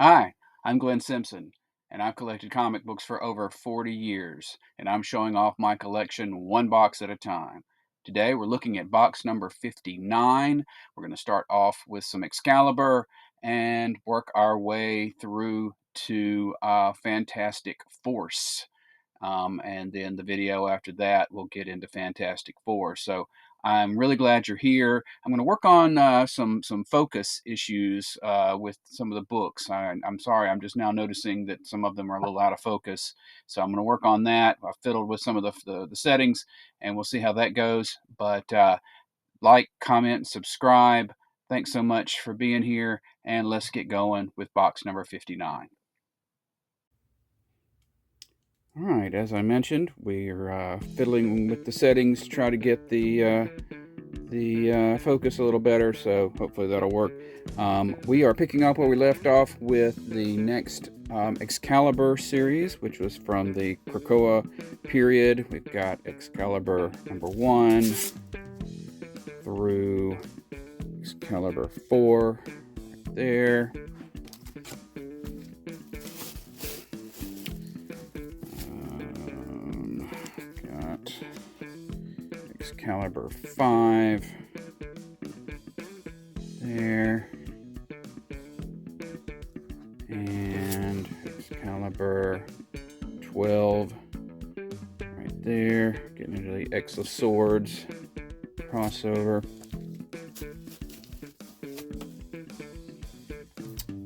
Hi, I'm Glenn Simpson, and I've collected comic books for over 40 years, and I'm showing off my collection one box at a time. Today we're looking at box number 59. We're going to start off with some Excalibur and work our way through to Fantastic Force. And then the video after that, we'll get into Fantastic Four. So I'm really glad you're here. I'm going to work on some focus issues with some of the books. I'm sorry, I'm just now noticing that some of them are a little out of focus. So I'm going to work on that. I've fiddled with some of the settings, and we'll see how that goes. But like, comment, and subscribe. Thanks so much for being here, and let's get going with box number 59. All right, as I mentioned, we're fiddling with the settings to try to get the focus a little better, so hopefully that'll work. We are picking up where we left off with the next Excalibur series, which was from the Krakoa period. We've got Excalibur number 1 through Excalibur 4 right there. Excalibur 5 there, and Excalibur 12 right there, getting into the X of Swords crossover.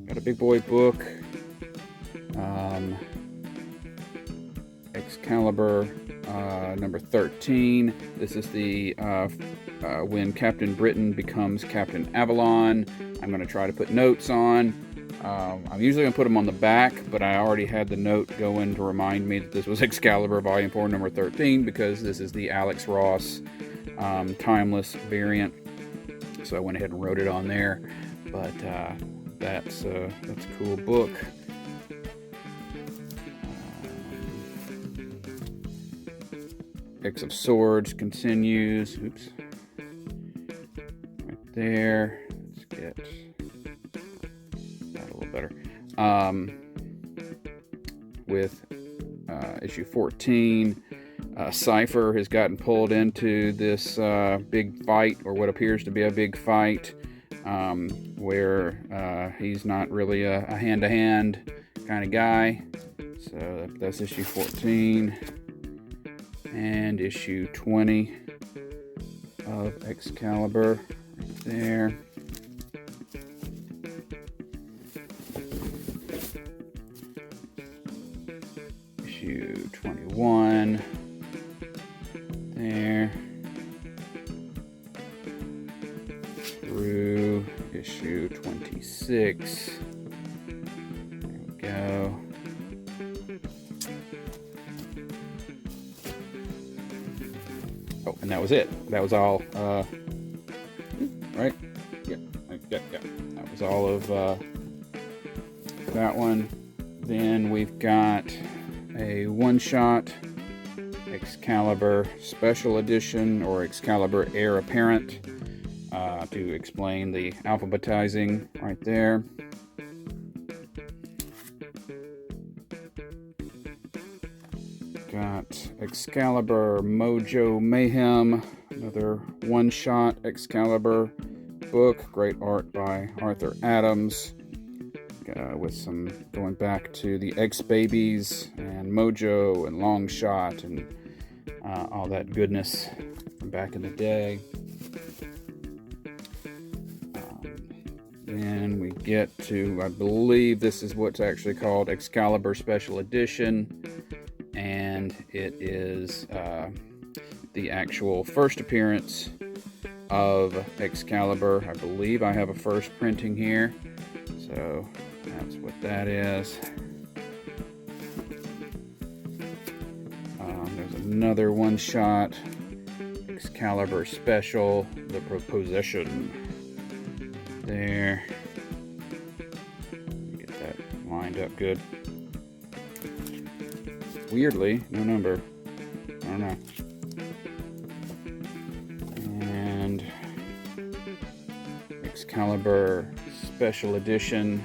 Got a big boy book, Excalibur number 13. This is the when Captain Britain becomes Captain Avalon. I'm going to try to put notes on. I'm usually going to put them on the back, but I already had the note going to remind me that this was Excalibur Volume 4, number 13, because this is the Alex Ross Timeless variant. So I went ahead and wrote it on there. But that's a cool book. X of Swords continues. Oops. Right there. Let's get that a little better. With issue 14, Cypher has gotten pulled into this big fight, or what appears to be a big fight, where he's not really a hand-to-hand kind of guy. So that's issue 14. And issue 20 of Excalibur right there. Issue 21 there through issue 26. There we go. Oh, and that was it. That was all, right? Yeah. That was all of that one. Then we've got a one-shot Excalibur Special Edition, or Excalibur Heir Apparent, to explain the alphabetizing right there. Got Excalibur Mojo Mayhem, another one-shot Excalibur book. Great art by Arthur Adams, with some going back to the X-Babies and Mojo and Long Shot and all that goodness from back in the day. Then we get to, I believe this is what's actually called Excalibur Special Edition. And it is the actual first appearance of Excalibur. I believe I have a first printing here, so that's what that is. There's another one-shot Excalibur Special, The Proposition. There. Get that lined up good. Weirdly, no number. I don't know. And Excalibur Special Edition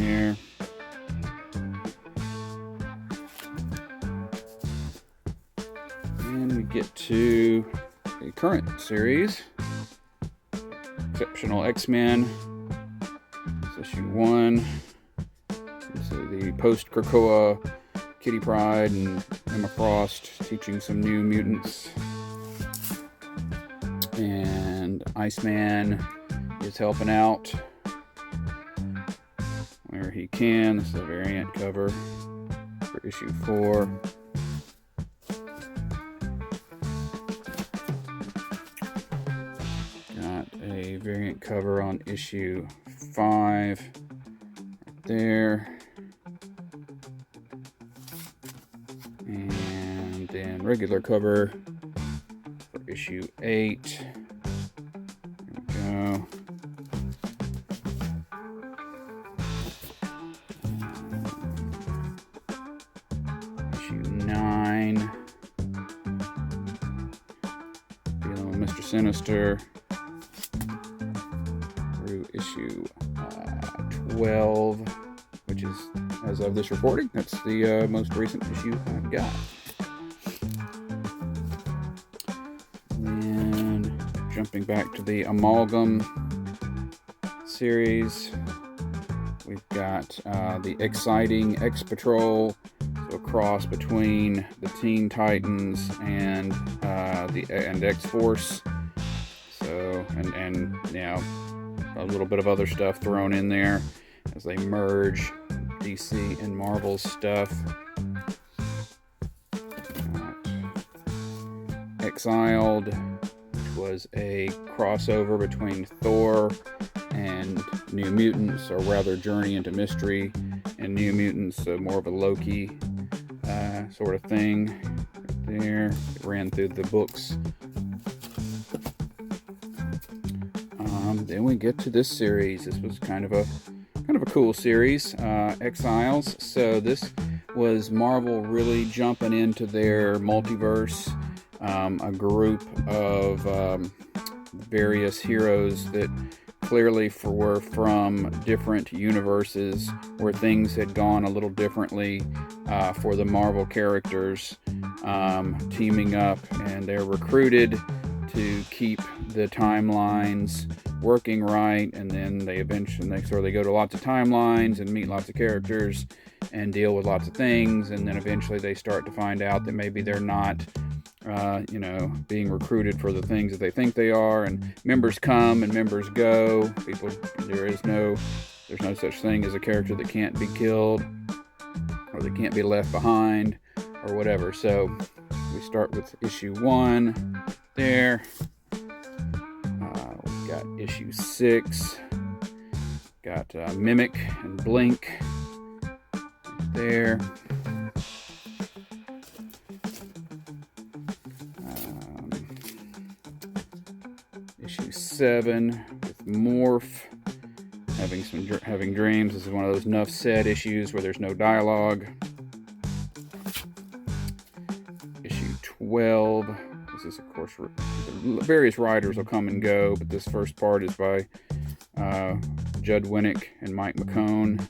there. And we get to the current series, Exceptional X-Men. It's issue 1. So the post-Krakoa Kitty Pryde and Emma Frost teaching some new mutants. And Iceman is helping out where he can. This is a variant cover for issue 4. Got a variant cover on issue 5 right there. And then regular cover for issue 8. There we go. Issue 9. Dealing with Mr. Sinister through issue 12, which is, as of this recording, that's the most recent issue I've got. And jumping back to the Amalgam series, we've got the Exciting X-Patrol, so a cross between the Teen Titans and X-Force. So and you know, a little bit of other stuff thrown in there as they merge DC and Marvel stuff. Exiled, which was a crossover between Thor and New Mutants, or rather Journey into Mystery and New Mutants, so more of a Loki sort of thing. Right there, it ran through the books. Then we get to this series. This was kind of a cool series, Exiles. So this was Marvel really jumping into their multiverse, a group of various heroes that clearly were from different universes where things had gone a little differently for the Marvel characters, teaming up, and they're recruited to keep the timelines working right, and then they go to lots of timelines and meet lots of characters and deal with lots of things, and then eventually they start to find out that maybe they're not being recruited for the things that they think they are, and members come and members go. There's no such thing as a character that can't be killed or that can't be left behind or whatever. So we start with issue 1 there. We've got issue 6. Got Mimic and Blink right there. Issue 7 with Morph having dreams. This is one of those enough said issues where there's no dialogue. Issue 12. This is, of course, various writers will come and go, but this first part is by Judd Winnick and Mike McKone.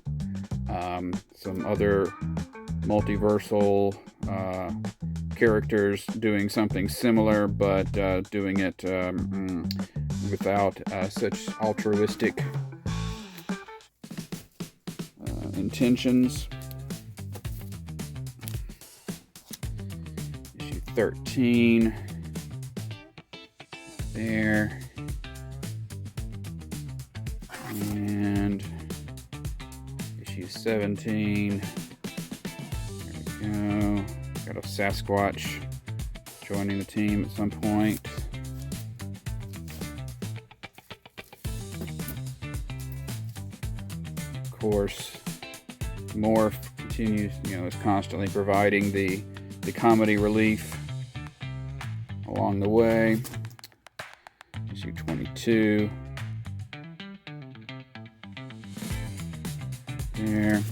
Some other multiversal characters doing something similar, but doing it without such altruistic intentions. Issue 13 there, and issue 17. There we go. Got a Sasquatch joining the team at some point. Of course, Morph continues, is constantly providing the comedy relief along the way. Issue 22. There.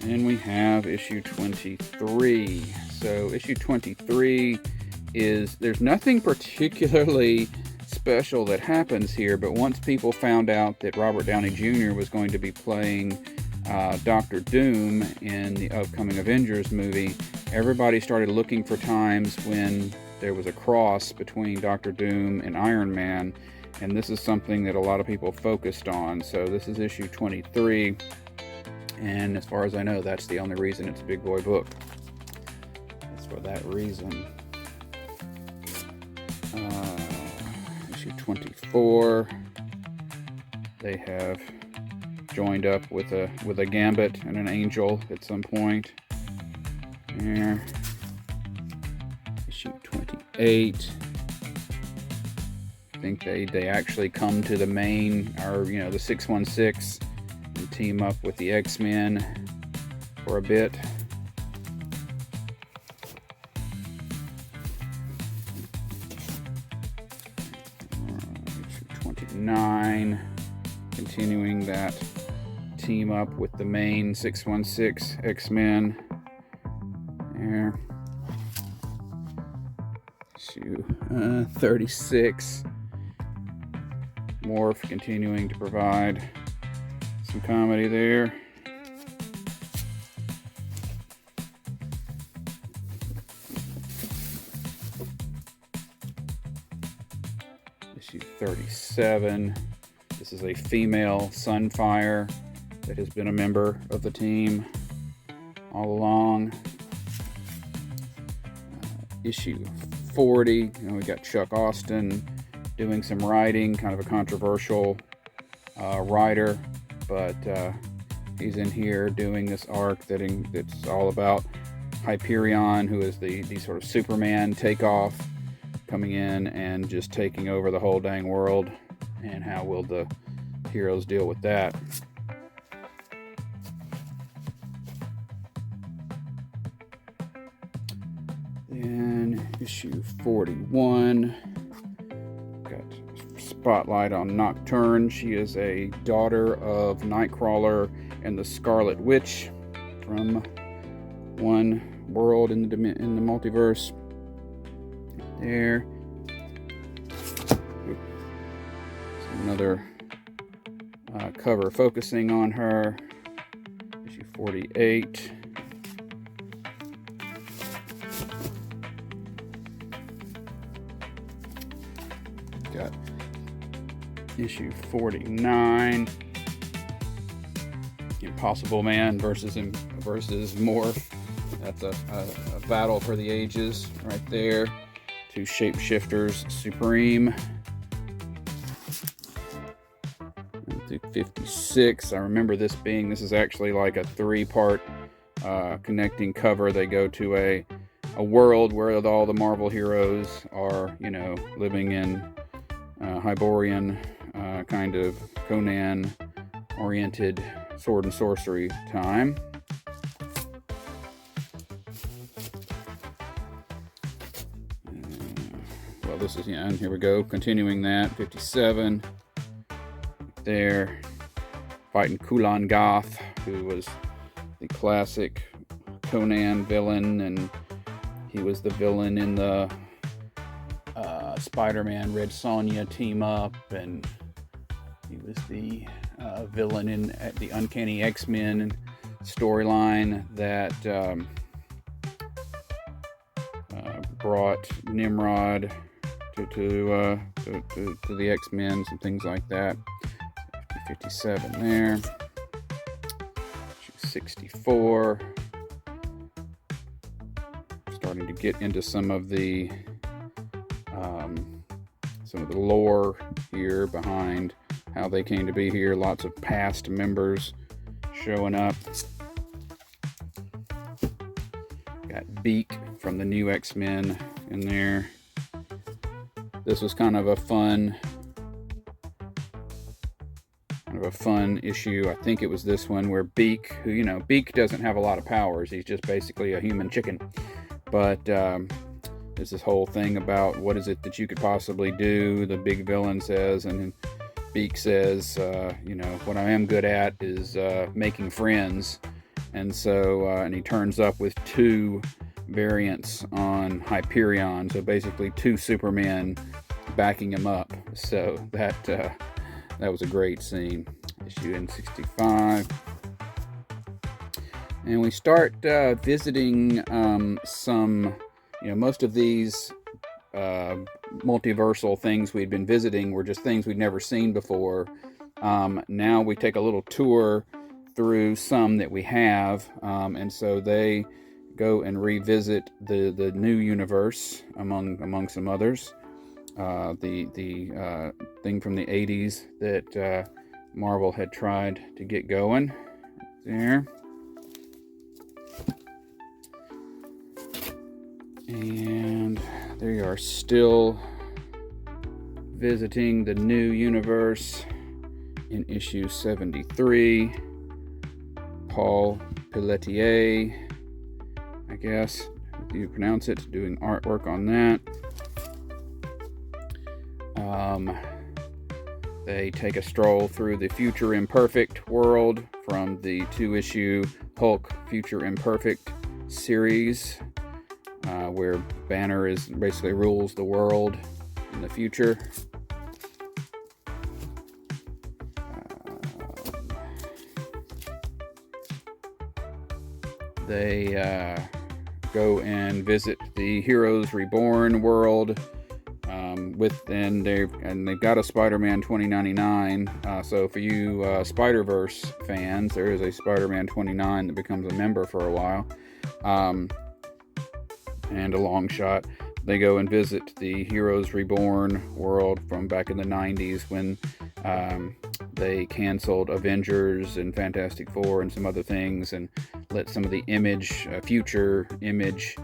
And we have issue 23. So issue 23 there's nothing particularly special that happens here, but once people found out that Robert Downey Jr. was going to be playing Dr. Doom in the upcoming Avengers movie, everybody started looking for times when there was a cross between Dr. Doom and Iron Man, and this is something that a lot of people focused on. So this is issue 23, and as far as I know, that's the only reason it's a big boy book. That's for that reason. Issue 24, they have joined up with a Gambit and an Angel at some point. There. Issue 28. I think they actually come to the main, or the 616, and team up with the X-Men for a bit. Issue 29, continuing that team up with the main 616 X-Men. There. Issue 36. Morph continuing to provide some comedy there. Issue 37. This is a female Sunfire that has been a member of the team all along. Issue 40, we got Chuck Austin doing some writing, kind of a controversial writer, but he's in here doing this arc that's all about Hyperion, who is the sort of Superman takeoff, coming in and just taking over the whole dang world, and how will the heroes deal with that. Then issue 41, got spotlight on Nocturne. She is a daughter of Nightcrawler and the Scarlet Witch from one world in the multiverse. There. Another cover focusing on her. Issue 48. Got issue 49. Impossible Man versus Morph. That's a battle for the ages right there. Two shapeshifters supreme. 56. I remember this is actually like a 3-part connecting cover. They go to a world where all the Marvel heroes are, living in Hyborian kind of Conan oriented sword and sorcery time. Well, this is, and here we go, continuing that. 57. There, fighting Kulan Gath, who was the classic Conan villain, and he was the villain in the Spider-Man Red Sonja team up, and he was the villain in the Uncanny X-Men storyline that brought Nimrod to the X-Men and things like that. 57 there. 64. Starting to get into some of the lore here behind how they came to be here. Lots of past members showing up. Got Beak from the new X-Men in there. This was kind of a fun issue. I think it was this one where Beak, who, Beak doesn't have a lot of powers. He's just basically a human chicken. But there's this whole thing about what is it that you could possibly do, the big villain says, and Beak says, what I am good at is making friends. And so, and he turns up with 2 variants on Hyperion. So basically 2 Supermen backing him up. So that was a great scene. Issue N65. And we start visiting some, most of these multiversal things we'd been visiting were just things we'd never seen before. Now we take a little tour through some that we have, and so they go and revisit the new universe among some others. The thing from the 80s that Marvel had tried to get going there. And they are still visiting the new universe in issue 73. Paul Pelletier, I guess, if you pronounce it, doing artwork on that. They take a stroll through the Future Imperfect world from the 2-issue Hulk Future Imperfect series, where Banner basically rules the world in the future. They go and visit the Heroes Reborn world, they've got a Spider-Man 2099. So for you Spider-Verse fans, there is a Spider-Man 29 that becomes a member for a while, and a long shot. They go and visit the Heroes Reborn world from back in the 90s when they canceled Avengers and Fantastic Four and some other things, and let some of the future Image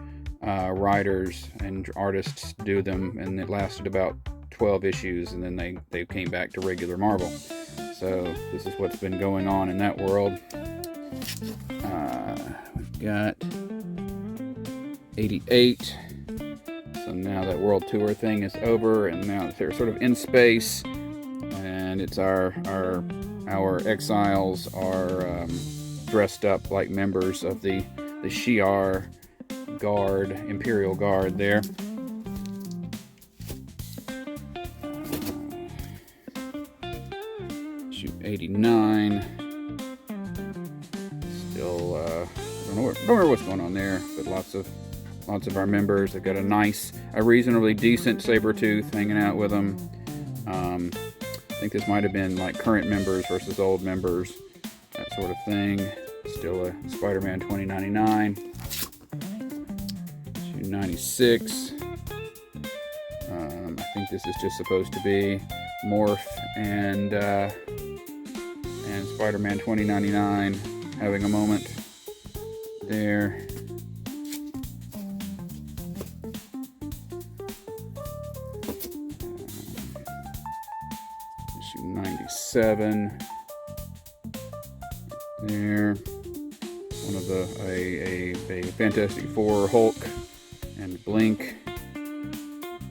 writers and artists do them, and it lasted about 12 issues, and then they came back to regular Marvel. So this is what's been going on in that world. We've got 88. So now that world tour thing is over, and now they're sort of in space, and it's our Exiles are dressed up like members of the Shi'ar Guard, Imperial Guard there. Issue 89. Still, don't know what's going on there, but lots of our members. They've got a reasonably decent Sabretooth hanging out with them. I think this might have been like current members versus old members, that sort of thing. Still a Spider-Man 2099. Issue 96. I think this is just supposed to be Morph and Spider-Man 2099 having a moment there. Issue 97 there. One of a Fantastic Four Hulk and Blink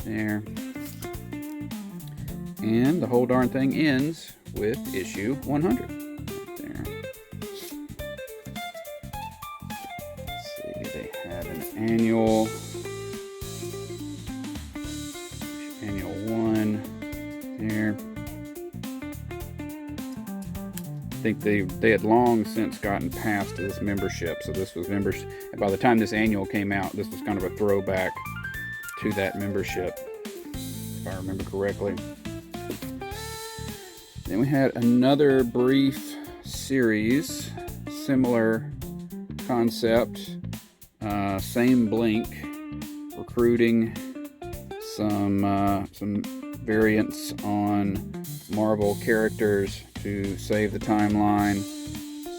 there. And the whole darn thing ends with issue 100 right there. Let's see, they had an annual 1 there. I think they had long since gotten past this membership, so this was membership. By the time this annual came out, this was kind of a throwback to that membership, if I remember correctly. Then we had another brief series, similar concept, same Blink, recruiting some variants on Marvel characters to save the timeline.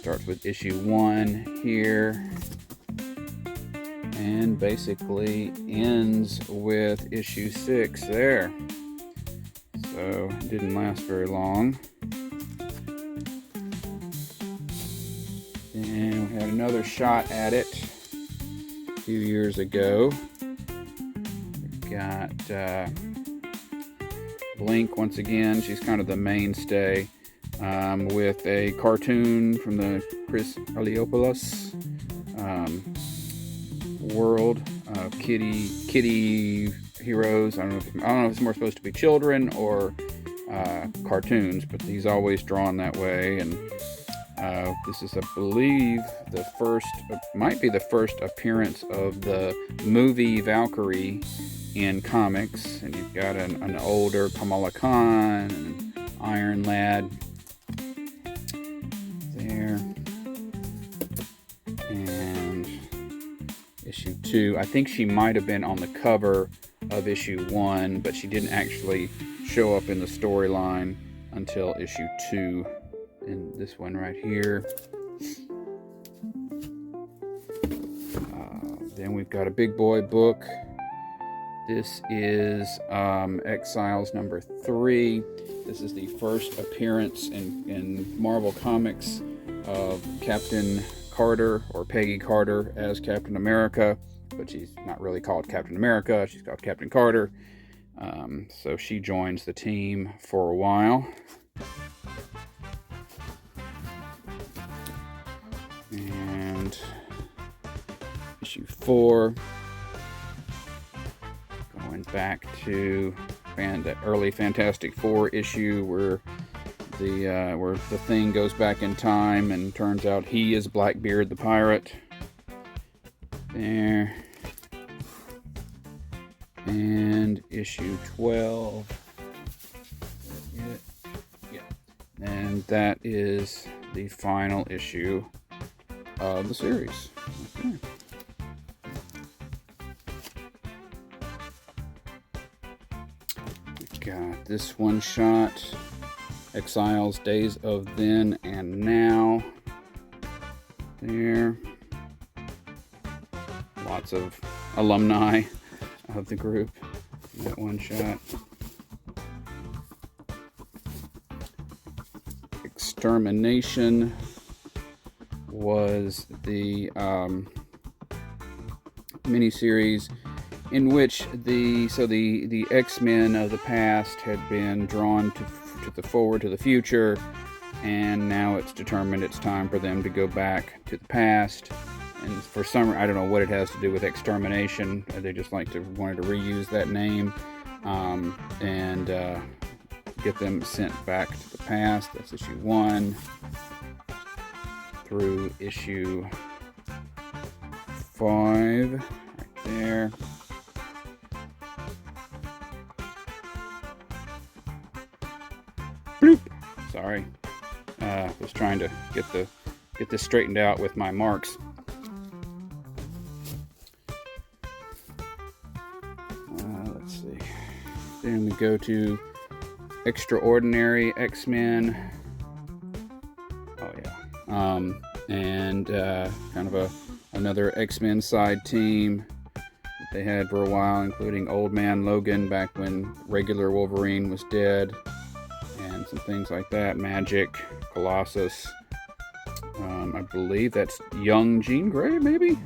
Starts with issue 1 here, and basically ends with issue 6 there. So it didn't last very long. And we had another shot at it a few years ago. We've got Blink once again. She's kind of the mainstay, with a cartoon from the Chris Aliopoulos world of Kitty heroes. I don't know if it's more supposed to be children or cartoons, but he's always drawn that way. And this is, I believe, might be the first appearance of the movie Valkyrie in comics. And you've got an older Kamala Khan and an Iron Lad there. And issue 2, I think she might have been on the cover of issue 1, but she didn't actually show up in the storyline until issue 2 in this one right here. Then we've got a big boy book. This is Exiles number 3. This is the first appearance in Marvel Comics of Captain Carter, or Peggy Carter, as Captain America, but she's not really called Captain America. She's called Captain Carter. So she joins the team for a while. And issue 4, going back to that early Fantastic Four issue where the Thing goes back in time and turns out he is Blackbeard the pirate. There. And issue 12. Yeah. And that is the final issue of the series. Okay. We've got this one shot, Exiles, Days of Then and Now. There. Lots of alumni of the group. That one shot. Extermination was the miniseries in which the X-Men of the past had been drawn to the forward to the future, and now it's determined it's time for them to go back to the past. And for some, I don't know what it has to do with extermination. They just wanted to reuse that name and get them sent back to the past. That's issue 1 through issue 5, right there. Bloop. Sorry, was trying to get this straightened out with my marks. Let's see. Then we go to Extraordinary X-Men. Oh yeah. And kind of another X-Men side team that they had for a while, including Old Man Logan back when regular Wolverine was dead, and some things like that. Magic, Colossus. I believe that's young Jean Grey, maybe.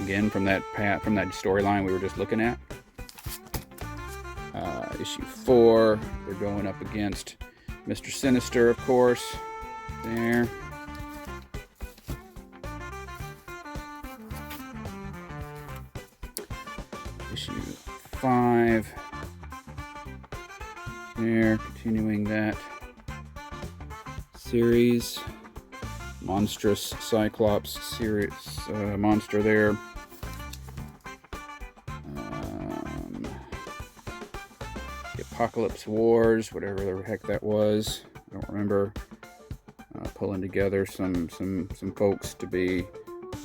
Again, from that storyline we were just looking at. Issue 4, they're going up against Mr. Sinister, of course. There. Issue 5. There, continuing that series. Monstrous Cyclops series monster there. The Apocalypse Wars, whatever the heck that was. I don't remember. Pulling together some folks to be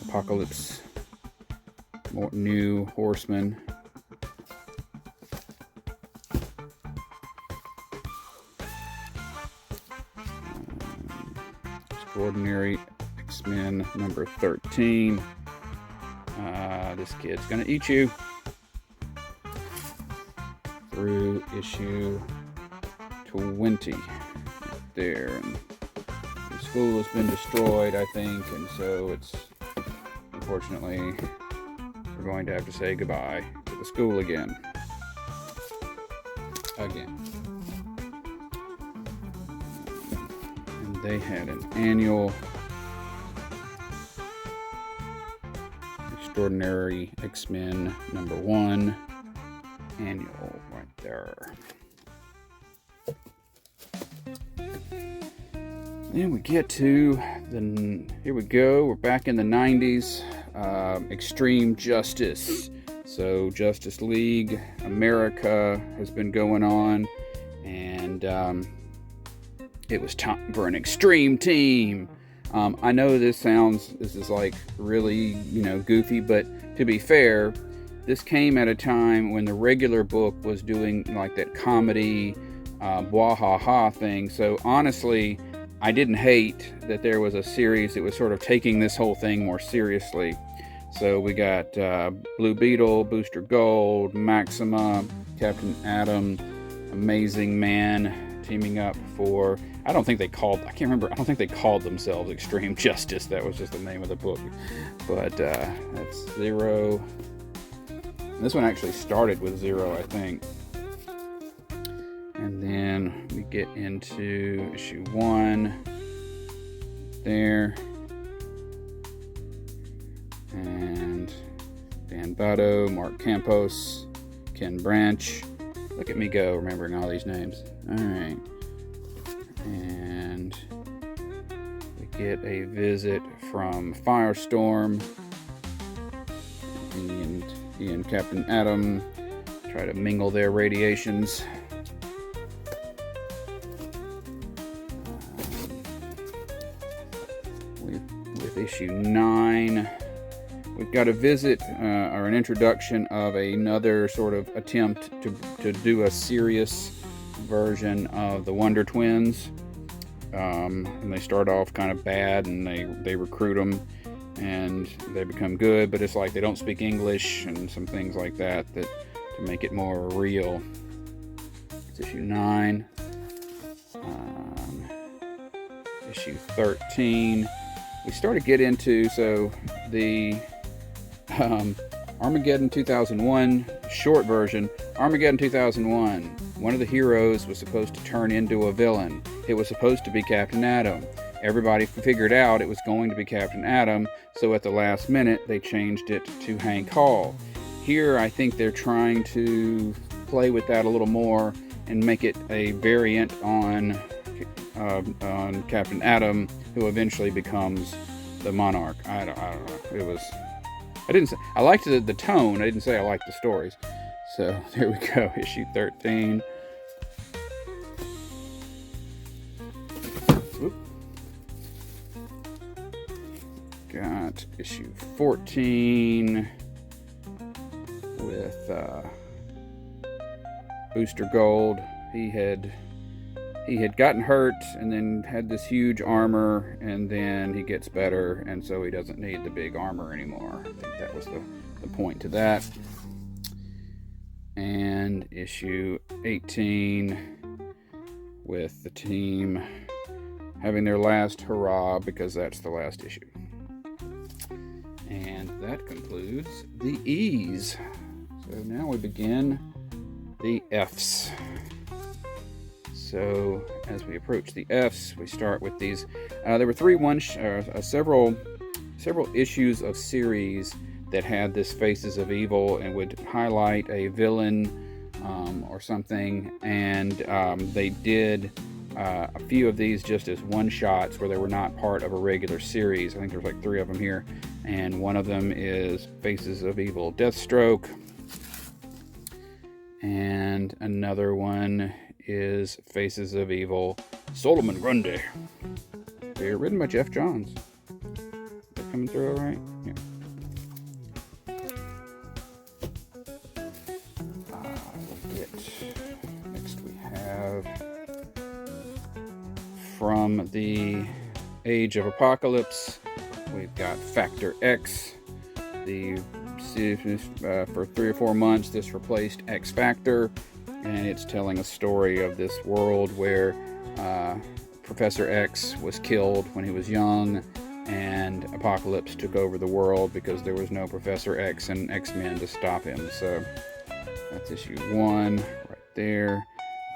Apocalypse new horsemen. Extraordinary X-Men number 13. This kid's gonna eat you. Through issue 20. Right there. And the school has been destroyed, I think, and so it's, unfortunately, we're going to have to say goodbye to the school again. And they had an annual Extraordinary X-Men #1 annual right there. Then we get to here we go, we're back in the 90s, Extreme Justice. So Justice League America has been going on, and it was time for an extreme team. I know this is like really, goofy, but to be fair, this came at a time when the regular book was doing like that comedy, blah-ha-ha thing. So honestly, I didn't hate that there was a series that was sort of taking this whole thing more seriously. So we got Blue Beetle, Booster Gold, Maxima, Captain Atom, Amazing Man teaming up for, I don't think they called themselves Extreme Justice. That was just the name of the book. But that's Zero. And this one actually started with Zero, I think. And then we get into issue 1 there. And Dan Botto, Mark Campos, Ken Branch. Look at me go, remembering all these names. All right. And we get a visit from Firestorm. He and Captain Atom try to mingle their radiations. With issue 9, we've got a visit or an introduction of another sort of attempt to do a serious version of the Wonder Twins. And they start off kind of bad, and they recruit them, and they become good, but it's like they don't speak English and some things like that to make it more real. It's issue 9. Issue 13. We start to get into, so the Armageddon 2001 short version. Armageddon 2001. One of the heroes was supposed to turn into a villain. It was supposed to be Captain Atom. Everybody figured out it was going to be Captain Atom, so at the last minute they changed it to Hank Hall. Here I think they're trying to play with that a little more and make it a variant on Captain Atom, who eventually becomes the Monarch. I don't know. I liked the tone. I didn't say I liked the stories. So there we go, issue 13. Oop. Got issue 14 with Booster Gold. He had gotten hurt and then had this huge armor, and then he gets better, and so he doesn't need the big armor anymore. I think that was the point to that. And issue 18 with the team having their last hurrah, because that's the last issue. And that concludes the E's. So now we begin the F's. So as we approach the F's, we start with these. There were several issues of series that had this Faces of Evil and would highlight a villain or something. And they did a few of these just as one-shots where they were not part of a regular series. I think there's like 3 of them here. And one of them is Faces of Evil Deathstroke. And another one is Faces of Evil Solomon Grundy. They're written by Jeff Johns. They're coming through all right? Yeah. Next we have from the Age of Apocalypse, we've got Factor X. For 3 or 4 months, this replaced X Factor, and it's telling a story of this world where Professor X was killed when he was young, and Apocalypse took over the world because there was no Professor X and X-Men to stop him. So that's issue 1 right there.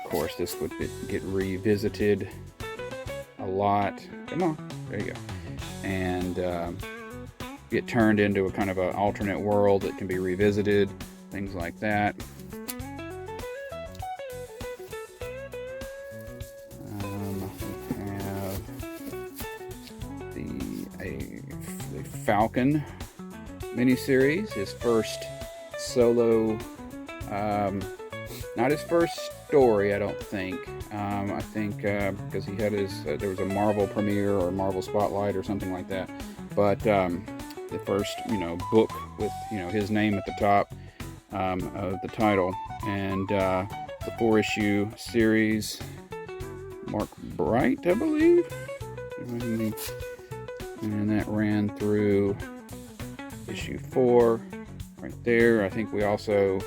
Of course, this would get revisited a lot. Come on, there you go. And get turned into a kind of an alternate world that can be revisited, things like that. We have the Falcon miniseries, his first solo, not his first story, I don't think. I think because he had his, there was a Marvel premiere or Marvel Spotlight or something like that. But the first, book with, his name at the top of the title, and the 4-issue series, Mark Bright, I believe, and that ran through issue 4 right there. I think we also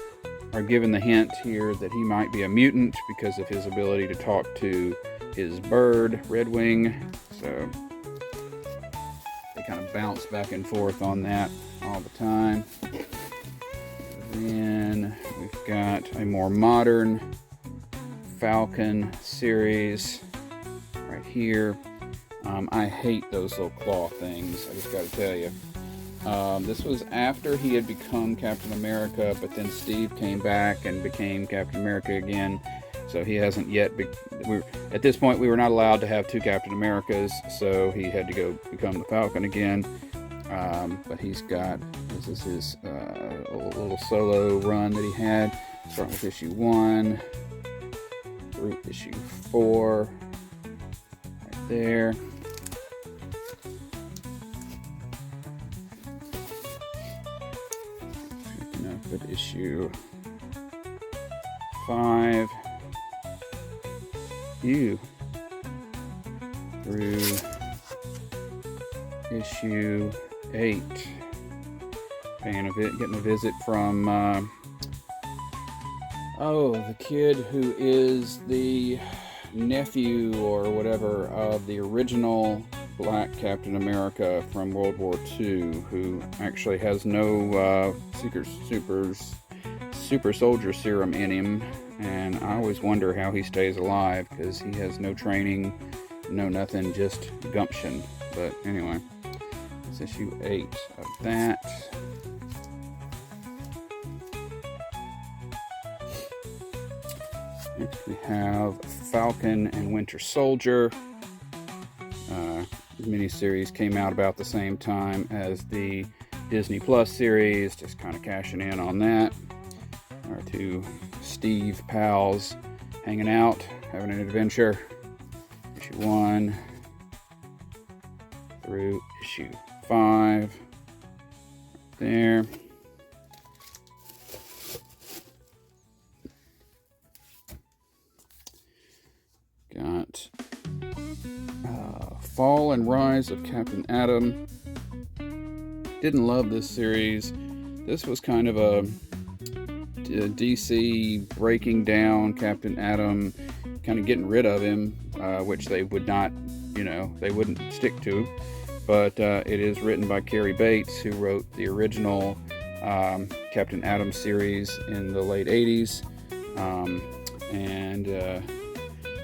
are given the hint here that he might be a mutant because of his ability to talk to his bird, Redwing. So they kind of bounce back and forth on that all the time. Then we've got a more modern Falcon series right here. I hate those little claw things, I just got to tell you. This was after he had become Captain America, but then Steve came back and became Captain America again. So he hasn't yet. At this point, we were not allowed to have 2 Captain Americas, so he had to go become the Falcon again. But he's got, this is his little solo run that he had, starting with issue 1 through issue 4, right there. At issue 5 through issue 8. Getting a visit from the kid who is the nephew or whatever of the original Black Captain America from World War II, who actually has no super soldier serum in him, and I always wonder how he stays alive because he has no training, no nothing, just gumption. But anyway, it's issue 8 of that. Next we have Falcon and Winter Soldier. Miniseries came out about the same time as the Disney Plus series, just kind of cashing in on that. Our 2 Steve pals hanging out, having an adventure. Issue 1 through issue 5. Right there. Got Fall and Rise of Captain Atom. Didn't love this series. This was kind of a DC breaking down Captain Atom, kind of getting rid of him, which they would not, they wouldn't stick to. But it is written by Cary Bates, who wrote the original Captain Atom series in the late 80s. And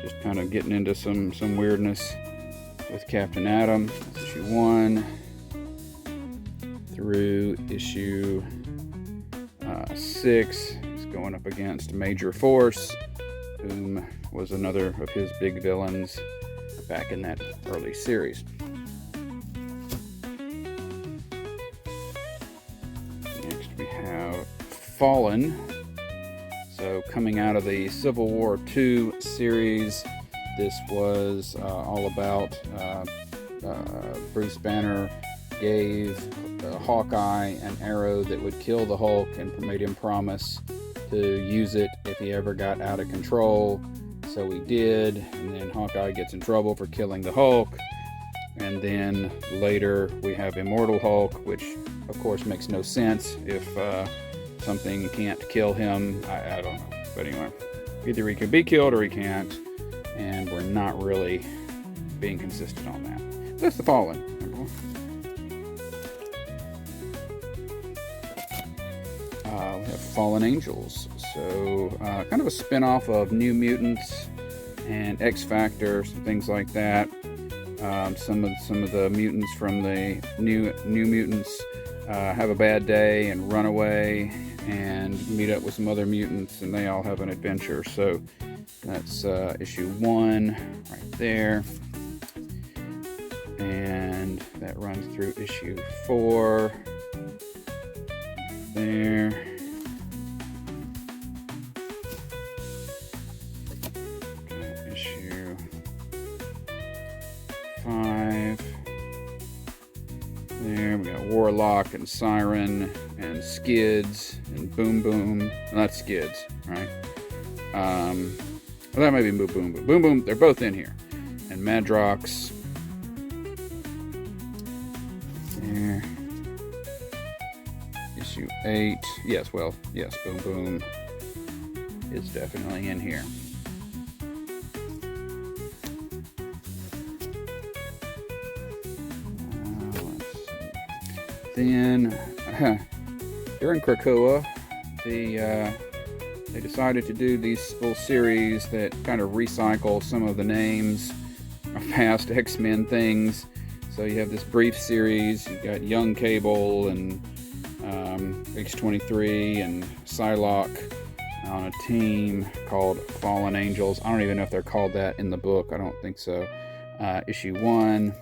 just kind of getting into some weirdness with Captain Atom. That's issue 1 through issue 6. He's going up against Major Force, whom was another of his big villains back in that early series. Next we have Fallen. So coming out of the Civil War II series, this was all about Bruce Banner gave Hawkeye an arrow that would kill the Hulk and made him promise to use it if he ever got out of control. So he did, and then Hawkeye gets in trouble for killing the Hulk. And then later we have Immortal Hulk, which of course makes no sense if something can't kill him. I don't know. But anyway, either he can be killed or he can't, and we're not really being consistent on that. That's the Fallen. We have Fallen Angels. So kind of a spin-off of New Mutants and X Factor, some things like that. Some of the mutants from the New Mutants have a bad day and run away and meet up with some other mutants, and they all have an adventure. So that's issue 1 right there, and that runs through issue 4 there. Issue 5 there. We got Warlock and Siren and Skids and Boom Boom. Well, not Skids, right? Well, that might be Boom Boom, but Boom Boom, they're both in here. And Madrox there. Issue 8. Yes, well, yes, Boom Boom is definitely in here. Then, during Krakoa, they decided to do these little series that kind of recycle some of the names of past X-Men things. So you have this brief series, you've got Young Cable and X-23 and Psylocke on a team called Fallen Angels. I don't even know if they're called that in the book. I don't think so. Issue 1.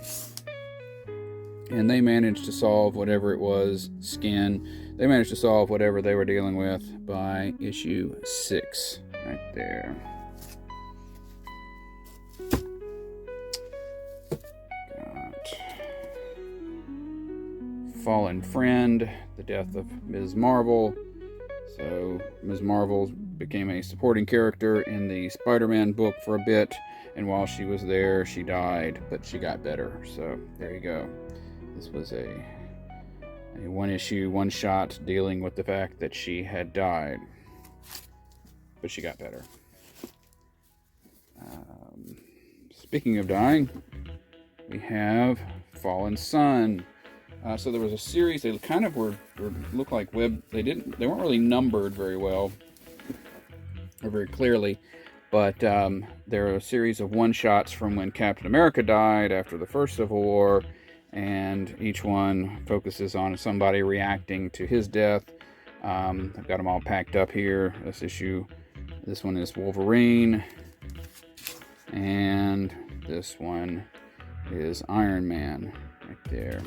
And they managed to solve whatever it was, Skin. They managed to solve whatever they were dealing with by issue 6, right there. Got Fallen Friend, the death of Ms. Marvel. So Ms. Marvel became a supporting character in the Spider-Man book for a bit, and while she was there, she died, but she got better. So there you go. This was a one-issue, one-shot dealing with the fact that she had died, but she got better. Speaking of dying, we have Fallen Sun. So there was a series. They kind of were looked like web. They weren't really numbered very well or very clearly, but there are a series of one-shots from when Captain America died after the first Civil War. And each one focuses on somebody reacting to his death. I've got them all packed up here. This one is Wolverine, and this one is Iron Man, right there.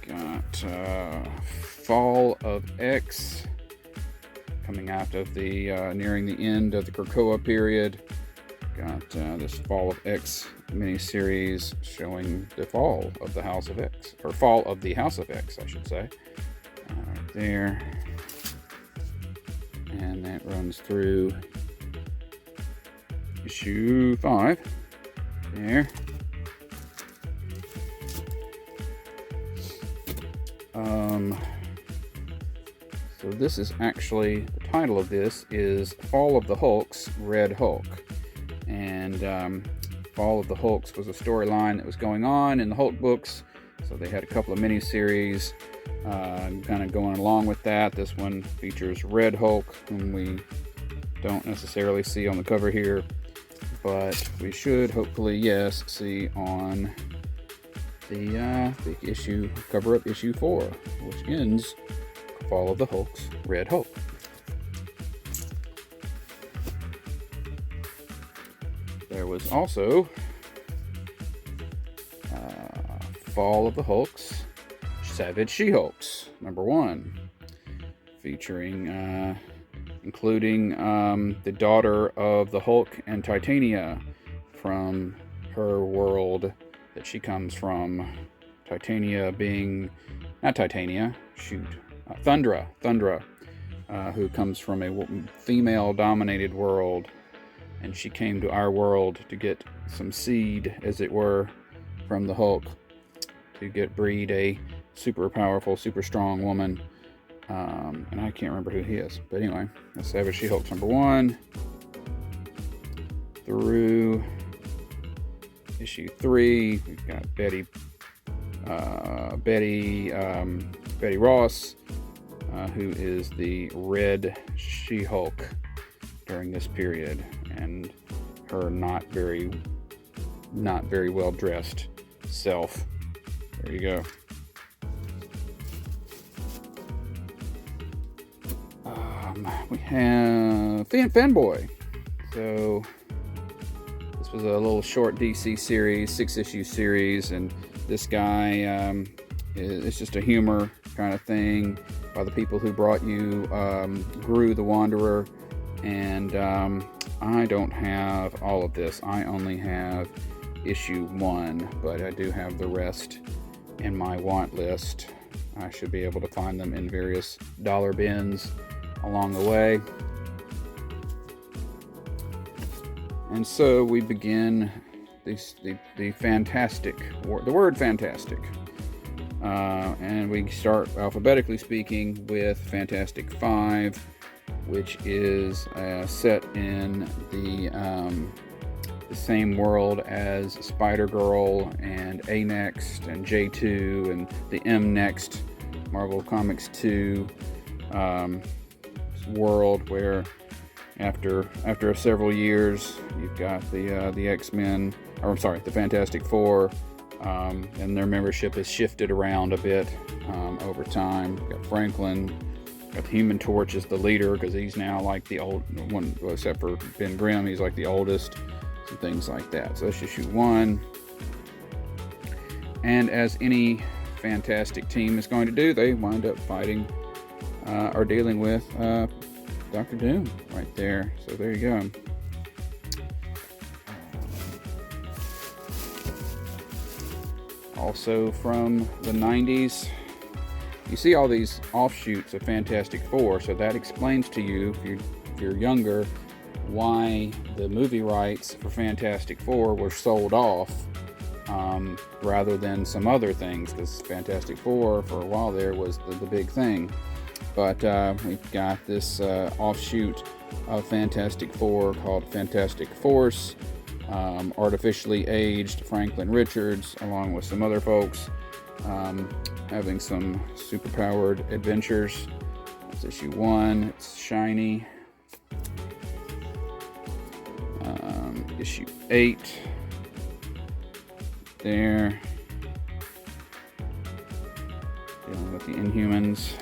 Got Fall of X, coming out of the nearing the end of the Krakoa period. Got this Fall of X miniseries showing the fall of the House of X, or fall of the House of X, I should say. Right there. And that runs through issue 5. There. So this is actually, the title of this is Fall of the Hulks, Red Hulk. And Fall of the Hulks was a storyline that was going on in the Hulk books. So they had a couple of miniseries kind of going along with that. This one features Red Hulk, whom we don't necessarily see on the cover here, but we should hopefully, yes, see on the big issue, cover up issue 4, which ends Fall of the Hulks, Red Hulk. There was also Fall of the Hulks, Savage She-Hulks, #1, featuring, including the daughter of the Hulk and Titania from her world that she comes from. Titania being, not Titania, Thundra, who comes from a female-dominated world. And she came to our world to get some seed, as it were, from the Hulk to breed a super powerful, super strong woman. And I can't remember who he is. But anyway, that's Savage She-Hulk #1 through issue 3. We've got Betty Ross, who is the Red She-Hulk. during this period, and her not very well dressed self. There you go. We have Fanboy. So this was a little short DC series, 6-issue series, and this guy, it's just a humor kind of thing by the people who brought you Gru the Wanderer, and I don't have all of this. I only have issue 1, but I do have the rest in my want list. I should be able to find them in various dollar bins along the way. And so we begin the fantastic, the word fantastic. And we start, alphabetically speaking, with Fantastic 5, which is set in the same world as Spider-Girl and A-Next and J2 and the M-Next Marvel Comics 2 world, where after several years you've got the X-Men, or I'm sorry, the Fantastic Four, and their membership has shifted around a bit over time. You've got Franklin, got the Human Torch as the leader, because he's now like the old one, except for Ben Grimm, he's like the oldest, and things like that. So that's issue 1. And as any fantastic team is going to do, they wind up fighting or dealing with Dr. Doom right there. So there you go. Also from the 90s, you see all these offshoots of Fantastic Four, so that explains to you, if you're younger, why the movie rights for Fantastic Four were sold off rather than some other things, because Fantastic Four for a while there was the big thing. But we've got this offshoot of Fantastic Four called Fantastic Force, artificially aged Franklin Richards along with some other folks having some superpowered adventures. That's issue 1. It's shiny. Issue 8 there, dealing with the Inhumans.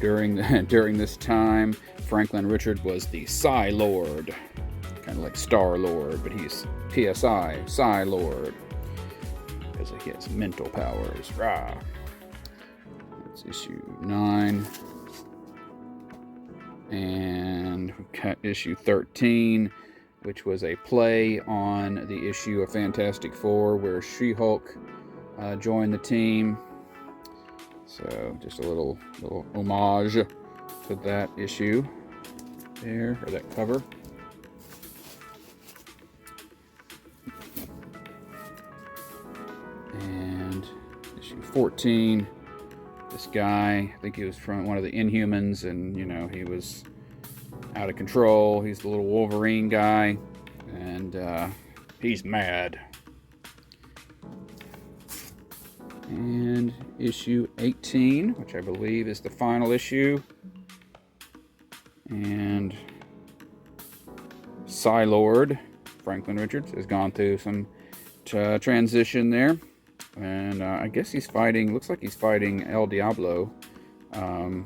During this time, Franklin Richard was the Psy Lord, kind of like Star Lord, but he's PSI, Psy Lord, because he has mental powers. Rah. That's issue 9, and we got issue 13, which was a play on the issue of Fantastic Four where She-Hulk joined the team. So just a little homage to that issue there, or that cover. And issue 14, this guy, I think he was from one of the Inhumans, and you know, he was out of control. He's the little Wolverine guy, and he's mad. And issue 18, which I believe is the final issue, and Psy-Lord Franklin Richards has gone through some transition there, and I guess he's fighting, looks like he's fighting El Diablo from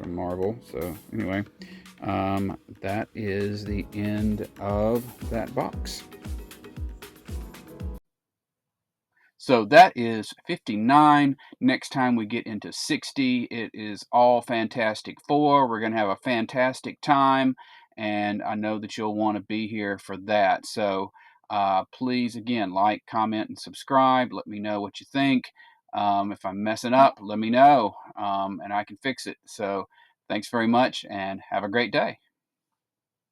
Marvel. So anyway, that is the end of that box. So that is 59. Next time we get into 60, it is all Fantastic Four. We're going to have a fantastic time, and I know that you'll want to be here for that. So please, again, like, comment, and subscribe. Let me know what you think. If I'm messing up, let me know, and I can fix it. So thanks very much, and have a great day.